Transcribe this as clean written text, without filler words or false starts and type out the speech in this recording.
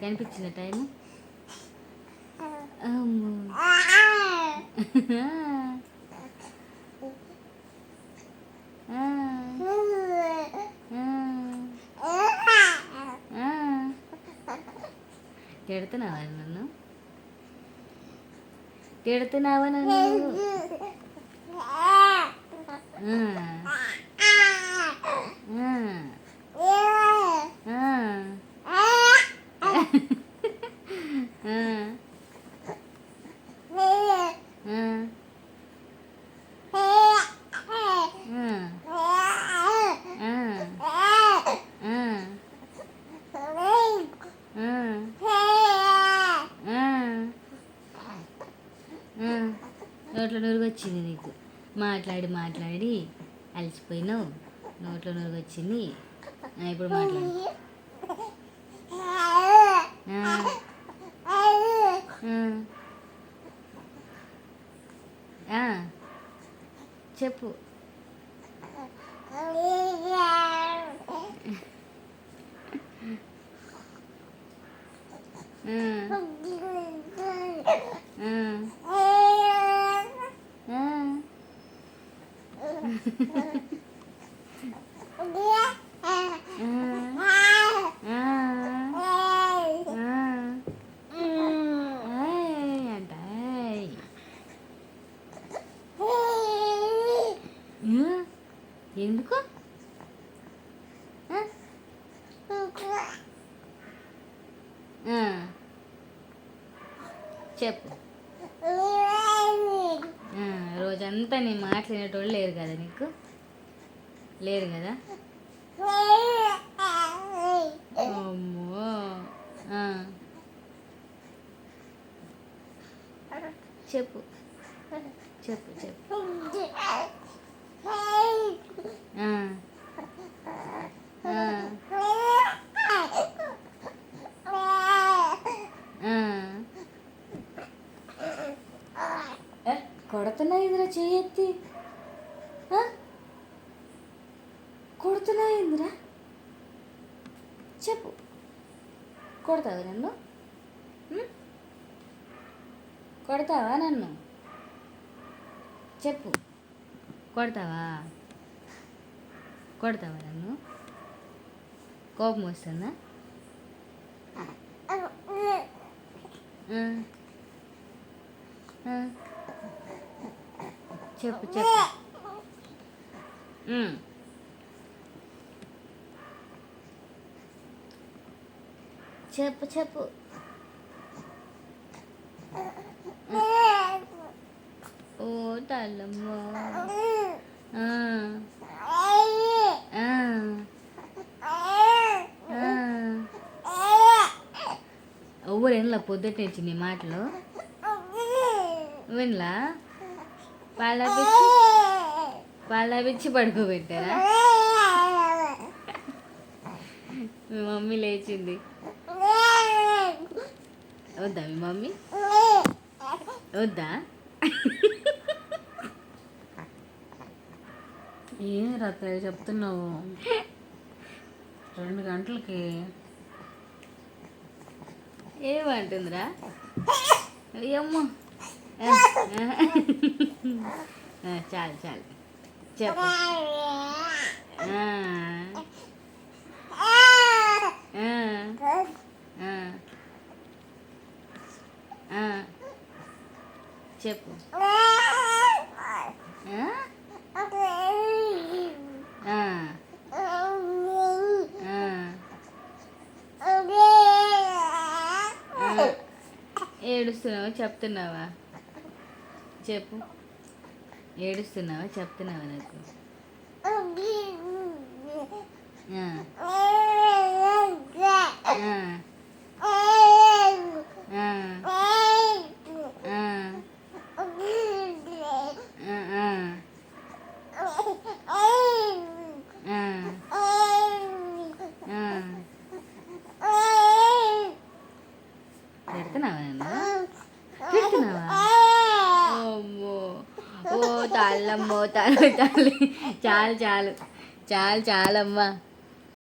కనిపించిన టైము అమ్మో తిడుతున్నావా నన్ను తిడుతున్నావా నన్ను నోట్లో నురుగు వచ్చింది నీకు మాట్లాడి మాట్లాడి అలసిపోయినావు నోట్లో నురుగు వచ్చింది ఇప్పుడు మాట్లాడు చెప్పు ఎందుకు చెప్పు రోజంతా నేను మాట్లాడేటోళ్ళు లేరు కదా నీకు లేరు కదా అమ్మో చెప్పు చెప్పు చెప్పు కొడుతున్నా ఇందిరా చెయ్యెత్తి కొడుతున్నా ఇందిరా చెప్పు కొడతావా నన్ను కొడతావా నన్ను చెప్పు కొడతావా కొడతావా నన్ను కోపం వస్తుందా చెప్పు చెప్పు చెప్పు చెప్పు ఓ తల్లమ్మ ఎవరు వినలా పొద్దుట నుంచి నీ మాటలు వినలా పాలపిచ్చి పడుకోబెట్టారా మీ మమ్మీ లేచింది వద్దా మీ మమ్మీ వద్దా ఏం రాత్రి చెప్తున్నావు 2 గంటలకి ఏమంటుందిరా అయ్యమ్మో చాలు చాలు చెప్పు చెప్పు ఏడుస్తున్నావా చెప్తున్నావా చెప్పు ఏడుస్తున్నావా చెప్తున్నావా నాకు పెడుతున్నావా నన్ను పెడుతున్నావా అమ్మో ఓ తల్లమ్మో తల్లి చాలు చాలు చాలు చాలమ్మా